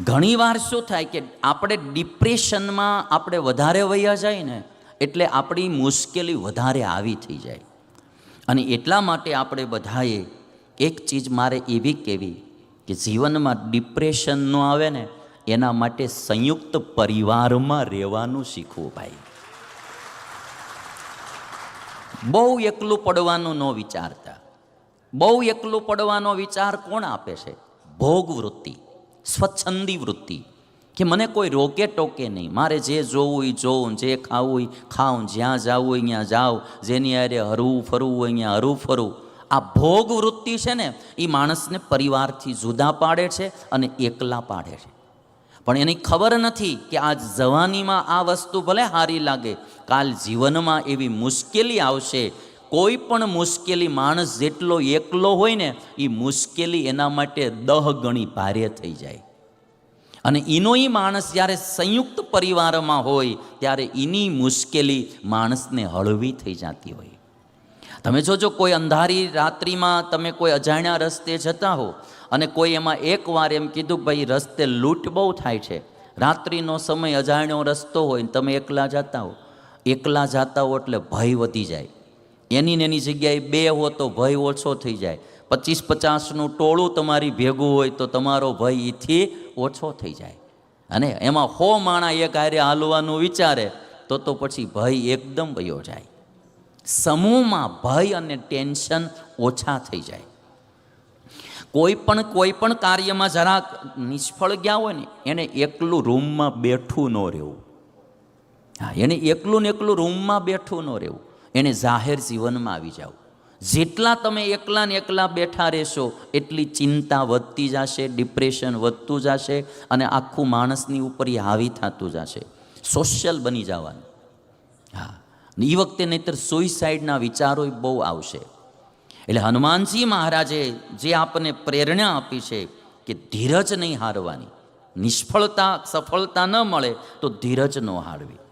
ઘણીવાર શું થાય કે આપણે ડિપ્રેશનમાં આપણે વધારે વયા જાય ને, એટલે આપણી મુશ્કેલી વધારે આવી થઈ જાય. અને એટલા માટે આપણે બધાએ એક ચીજ મારે એવી કહેવી કે જીવનમાં ડિપ્રેશન ન આવે ને એના માટે સંયુક્ત પરિવારમાં રહેવાનું શીખવું ભાઈ. બહુ એકલું પડવાનું ન વિચારતા. બહુ એકલું પડવાનો વિચાર કોણ આપે છે? ભોગ વૃત્તિ, સ્વચ્છંદી વૃત્તિ, કે મને કોઈ રોકે ટોકે નહીં, મારે જે જોવું એ જોવું, જે ખાવું એ ખાવું, જ્યાં જવું અહીંયા જાઉં, જેની હારે હરવું ફરવું હોય અહીંયા હરવું ફરવું. આ ભોગ વૃત્તિ છે ને એ માણસને પરિવારથી જુદા પાડે છે અને એકલા પાડે છે. પણ એની ખબર નથી કે આજ જવાનીમાં આ વસ્તુ ભલે સારી લાગે, કાલ જીવનમાં એવી મુશ્કેલી આવશે. કોઈ પણ મુશ્કેલી માણસ જેટલો એકલો હોય ને એ મુશ્કેલી એના માટે 10 ગણી ભારે થઈ જાય. અને એનો એ માણસ જ્યારે સંયુક્ત પરિવારમાં હોય ત્યારે એની મુશ્કેલી માણસને હળવી થઈ જતી હોય. તમે જોજો, કોઈ અંધારી રાત્રિમાં તમે કોઈ અજાણ્યા રસ્તે જતા હો અને કોઈ એમાં એકવાર એમ કીધું કે ભાઈ રસ્તે લૂંટ બહુ થાય છે, રાત્રિનો સમય અજાણ્યો રસ્તો હોય ને તમે એકલા જતા હો, એકલા જતા હો એટલે ભય વધી જાય. એની ને એની જગ્યાએ 2 હો તો ભય ઓછો થઈ જાય. 50-50નું ટોળું તમારી ભેગું હોય તો તમારો ભય એથી ઓછો થઈ જાય. અને એમાં 100 માણા એક હારે હાલવાનું વિચારે તો પછી ભય એકદમ વયો જાય. સમૂહમાં ભય અને ટેન્શન ઓછા થઈ જાય. કોઈ પણ કાર્યમાં જરાક નિષ્ફળ ગયા હોય ને એને એકલું રૂમમાં બેઠું ન રહેવું. હા, એને એકલું ને એકલું રૂમમાં બેઠું ન રહેવું, એને જાહેર જીવનમાં આવી જાવ. જેટલા તમે એકલા ને એકલા બેઠા રહેશો એટલી ચિંતા વધતી જશે, ડિપ્રેશન વધતું જશે અને આખું માણસની ઉપર એ હાવી થતું જશે. સોશિયલ બની જવાનું. હા, એ વખતે નહીંતર સુઇસાઇડના વિચારો બહુ આવશે. એટલે હનુમાનજી મહારાજે જે આપણને પ્રેરણા આપી છે કે ધીરજ નહીં હારવાની. નિષ્ફળતા સફળતા ન મળે તો ધીરજ ન હારવી.